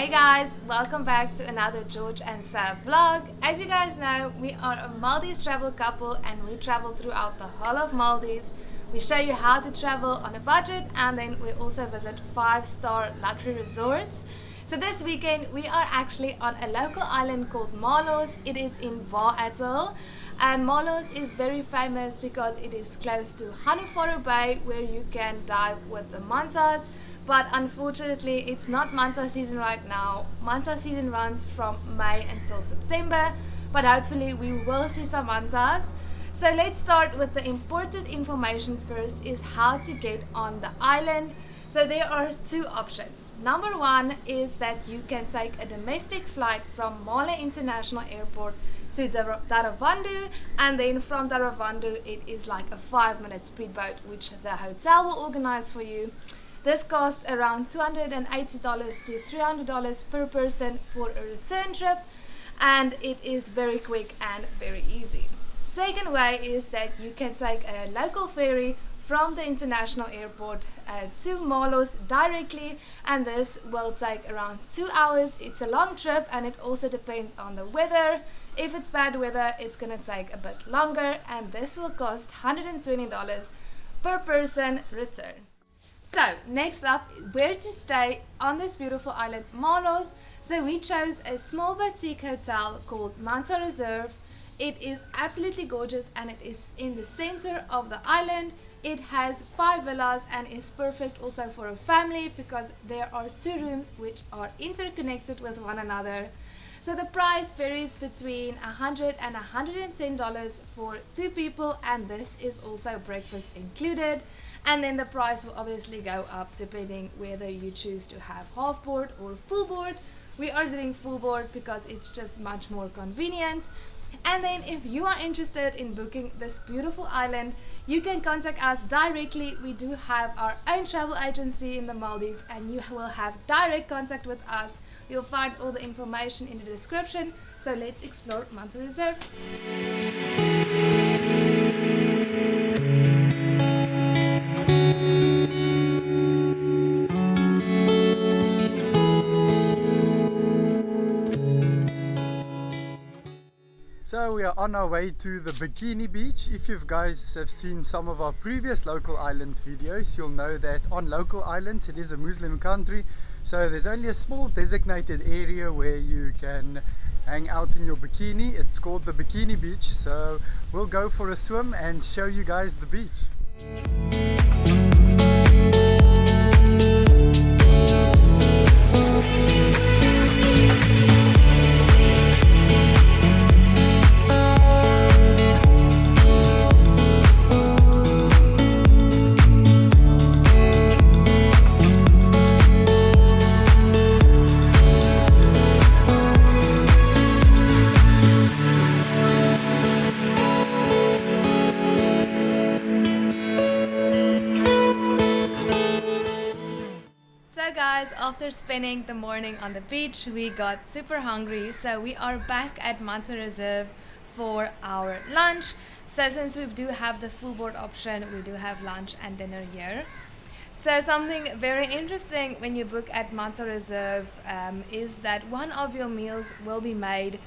Hey guys, welcome back to another George and Sav vlog. As you guys know, we are a Maldives travel couple and we travel throughout the whole of Maldives. We show you how to travel on a budget and then we also visit 5-star luxury resorts. So this weekend we are actually on a local island called Maalhos. It is in Baa Atoll. And Maalhos is very famous because it is close to Honeyforo Bay where you can dive with the mantas. But unfortunately it's not manta season right now. Manta season runs from May until September, but hopefully we will see some mantas. So let's start with the important information first, is how to get on the island. So there are two options. Number one is that you can take a domestic flight from Malé International Airport to Dharavandhu, and then from Dharavandhu it is like a 5-minute speedboat which the hotel will organize for you. This costs around $280 to $300 per person for a return trip, and it is very quick and very easy. Second way is that you can take a local ferry from the international airport to Maalhos directly, and this will take around 2 hours. It's a long trip and it also depends on the weather. If it's bad weather, it's gonna take a bit longer, and this will cost $120 per person return. So next up, where to stay on this beautiful island Maalhos. So we chose a small boutique hotel called Manta Reserve. It is absolutely gorgeous and it is in the center of the island. It has 5 villas and is perfect also for a family because there are 2 rooms which are interconnected with one another. So the price varies between $100 and $110 for 2 people, and this is also breakfast included. And then the price will obviously go up depending whether you choose to have half board or full board. We are doing full board because it's just much more convenient. And then if you are interested in booking this beautiful island, you can contact us directly. We do have our own travel agency in the Maldives and you will have direct contact with us. You'll find all the information in the description. So let's explore Manta Reserve. So we are on our way to the Bikini Beach. If you guys have seen some of our previous local island videos, you'll know that on local islands it is a Muslim country, so there's only a small designated area where you can hang out in your bikini. It's called the Bikini Beach, so we'll go for a swim and show you guys the beach. After spending the morning on the beach, we got super hungry, so we are back at Manta Reserve for our lunch. So since we do have the full board option, we do have lunch and dinner here. So something very interesting when you book at Manta Reserve is that one of your meals will be made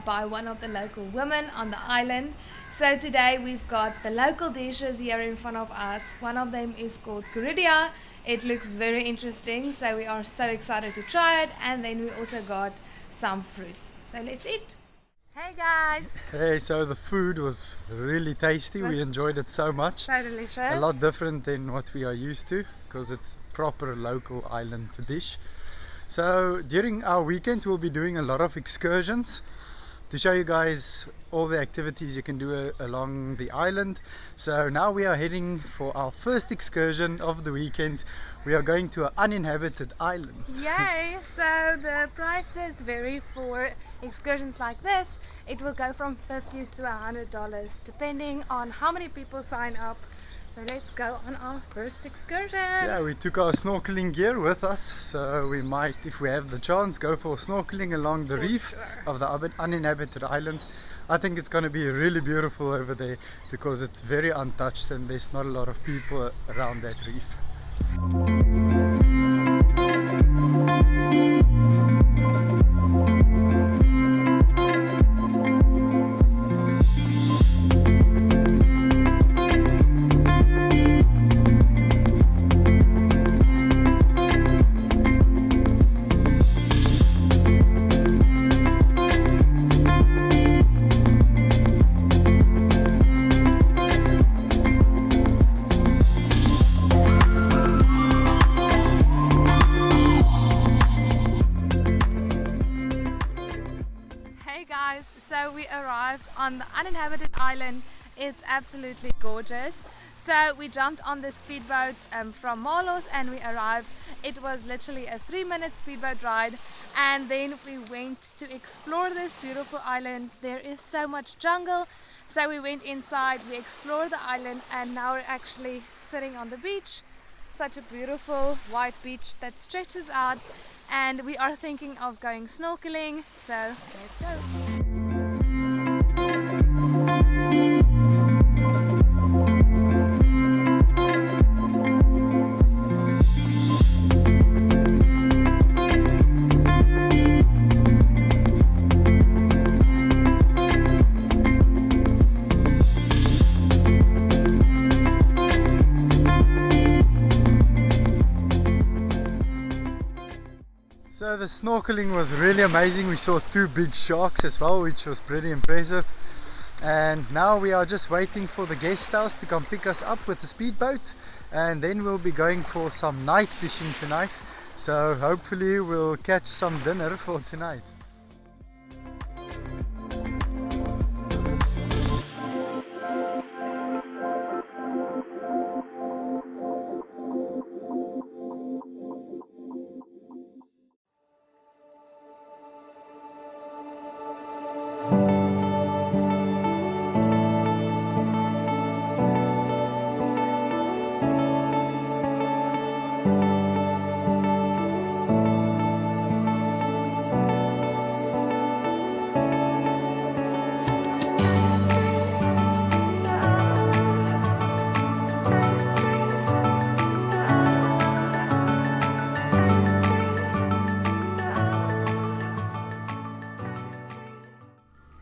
by one of the local women on the island. So today we've got the local dishes here in front of us. One of them is called kuridia. It looks very interesting, so we are so excited to try it. And then we also got some fruits. So let's eat. Hey guys! Hey, so the food was really tasty. We enjoyed it so much. So delicious. A lot different than what we are used to because it's proper local island dish. So during our weekend we'll be doing a lot of excursions to show you guys all the activities you can do along the island. So now we are heading for our first excursion of the weekend. We are going to an uninhabited island. Yay! So the prices vary for excursions like this. It will go from $50 to $100 depending on how many people sign up. So let's go on our first excursion. Yeah, we took our snorkeling gear with us, so we might, if we have the chance, go for snorkeling along the reef of the uninhabited island. I think it's going to be really beautiful over there because it's very untouched and there's not a lot of people around that reef. guys, so we arrived on the uninhabited island. It's absolutely gorgeous. So we jumped on the speedboat from Maalhos and we arrived. It was literally a 3-minute speedboat ride, and then we went to explore this beautiful island. There is so much jungle, so we went inside, we explored the island, and now we're actually sitting on the beach. Such a beautiful white beach that stretches out, and we are thinking of going snorkeling, so let's go. So the snorkeling was really amazing. We saw 2 big sharks as well, which was pretty impressive. And now we are just waiting for the guest house to come pick us up with the speedboat, and then we'll be going for some night fishing tonight. So hopefully we'll catch some dinner for tonight.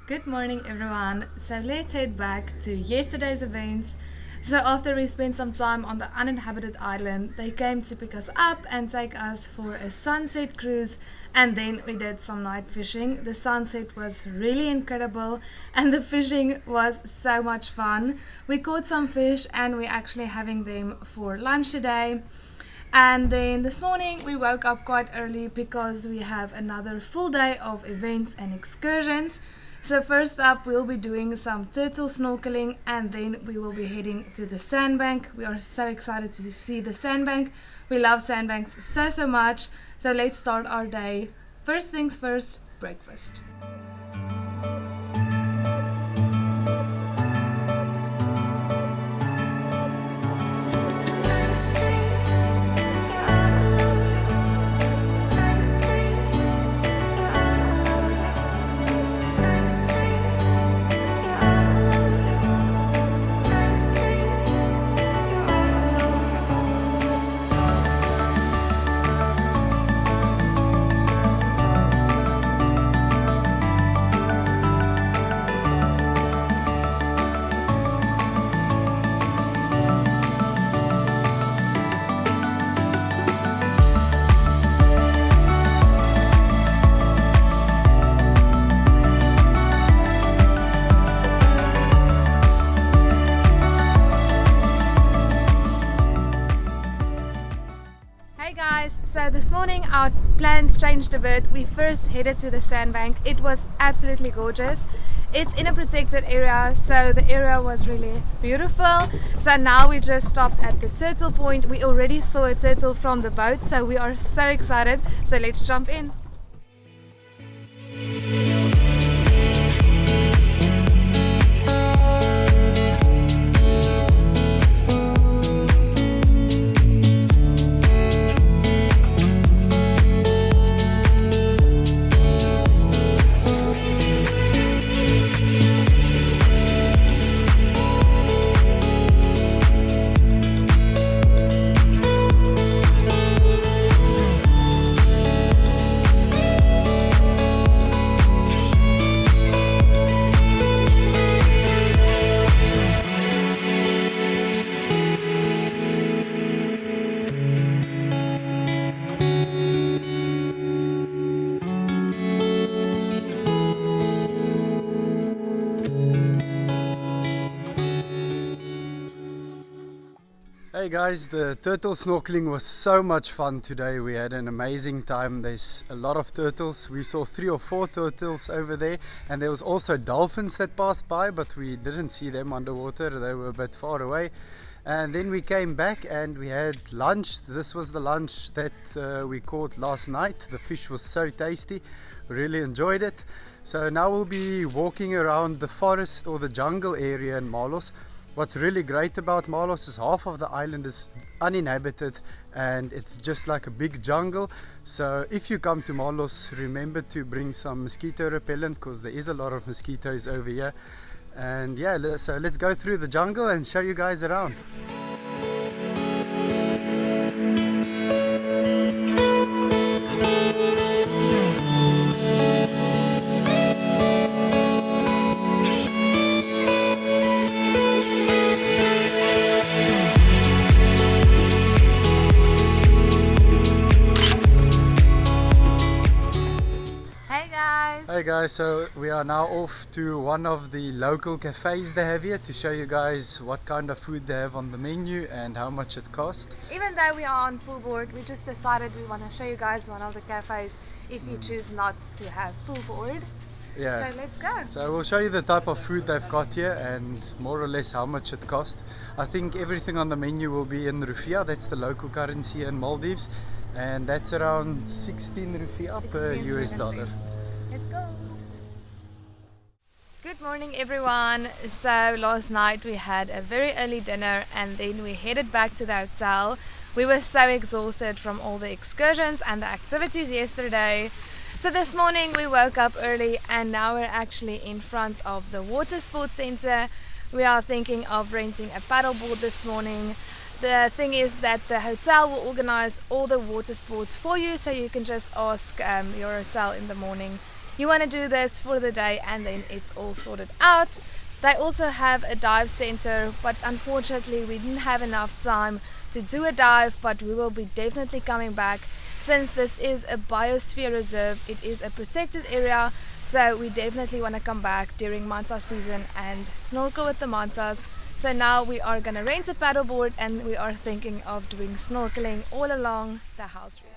Good morning everyone. So let's head back to yesterday's events. So after we spent some time on the uninhabited island, they came to pick us up and take us for a sunset cruise, and then we did some night fishing. The sunset was really incredible and the fishing was so much fun. We caught some fish and we're actually having them for lunch today. And then this morning we woke up quite early because we have another full day of events and excursions. So first up we'll be doing some turtle snorkeling, and then we will be heading to the sandbank. We are so excited to see the sandbank. We love sandbanks so much. So let's start our day. First things first, breakfast. So this morning our plans changed a bit. We first headed to the sandbank. It was absolutely gorgeous. It's in a protected area, so the area was really beautiful. So now we just stopped at the turtle point. We already saw a turtle from the boat, so we are so excited. So let's jump in. Hey guys, the turtle snorkeling was so much fun today. We had an amazing time. There's a lot of turtles. We saw 3 or 4 turtles over there, and there was also dolphins that passed by, but we didn't see them underwater. They were a bit far away. And then we came back and we had lunch. This was the lunch that we caught last night. The fish was so tasty. Really enjoyed it. So now we'll be walking around the forest or the jungle area in Maalhos. What's really great about Maalhos is half of the island is uninhabited and it's just like a big jungle. So if you come to Maalhos, remember to bring some mosquito repellent because there is a lot of mosquitoes over here. And yeah, so let's go through the jungle and show you guys around. Hey guys, so we are now off to one of the local cafes they have here to show you guys what kind of food they have on the menu and how much it costs. Even though we are on full board, we just decided we want to show you guys one of the cafes if you choose not to have full board. Yeah. So let's go. So we'll show you the type of food they've got here and more or less how much it costs. I think everything on the menu will be in rupiah, that's the local currency in Maldives, and that's around 16 rupiah per US dollar. Let's go. Good morning everyone. So last night we had a very early dinner and then we headed back to the hotel. We were so exhausted from all the excursions and the activities yesterday. So this morning we woke up early and now we're actually in front of the water sports center. We are thinking of renting a paddleboard this morning. The thing is that the hotel will organize all the water sports for you, so you can just ask your hotel in the morning you want to do this for the day and then it's all sorted out. They also have a dive center, but unfortunately we didn't have enough time to do a dive, but we will be definitely coming back since this is a biosphere reserve. It is a protected area, so we definitely want to come back during manta season and snorkel with the mantas. So now we are going to rent a paddleboard and we are thinking of doing snorkeling all along the house reef.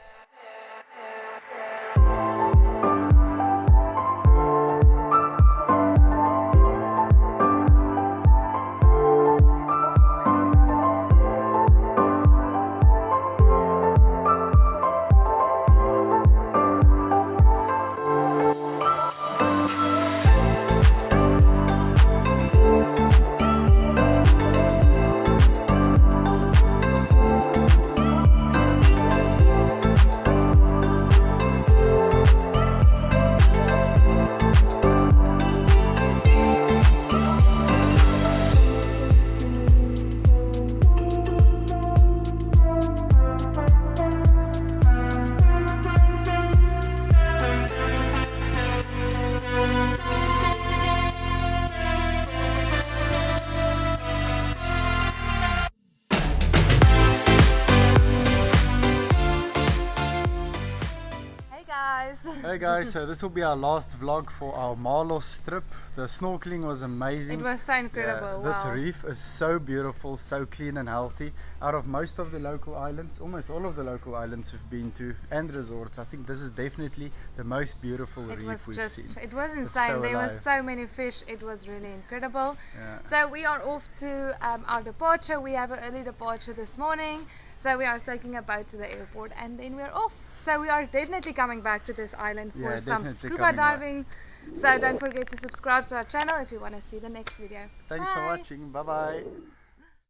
Hey guys, so this will be our last vlog for our Maalhos trip. The snorkeling was amazing. It was so incredible. Yeah, this reef is so beautiful, so clean and healthy. Out of most of the local islands, almost all of the local islands we've been to and resorts, I think this is definitely the most beautiful reef we've seen. It was insane. So there was so many fish. It was really incredible. Yeah. So we are off to our departure. We have an early departure this morning. So we are taking a boat to the airport and then we're off. So we are definitely coming back to this island for some scuba diving. So don't forget to subscribe to our channel if you want to see the next video. Thanks for watching. Bye bye.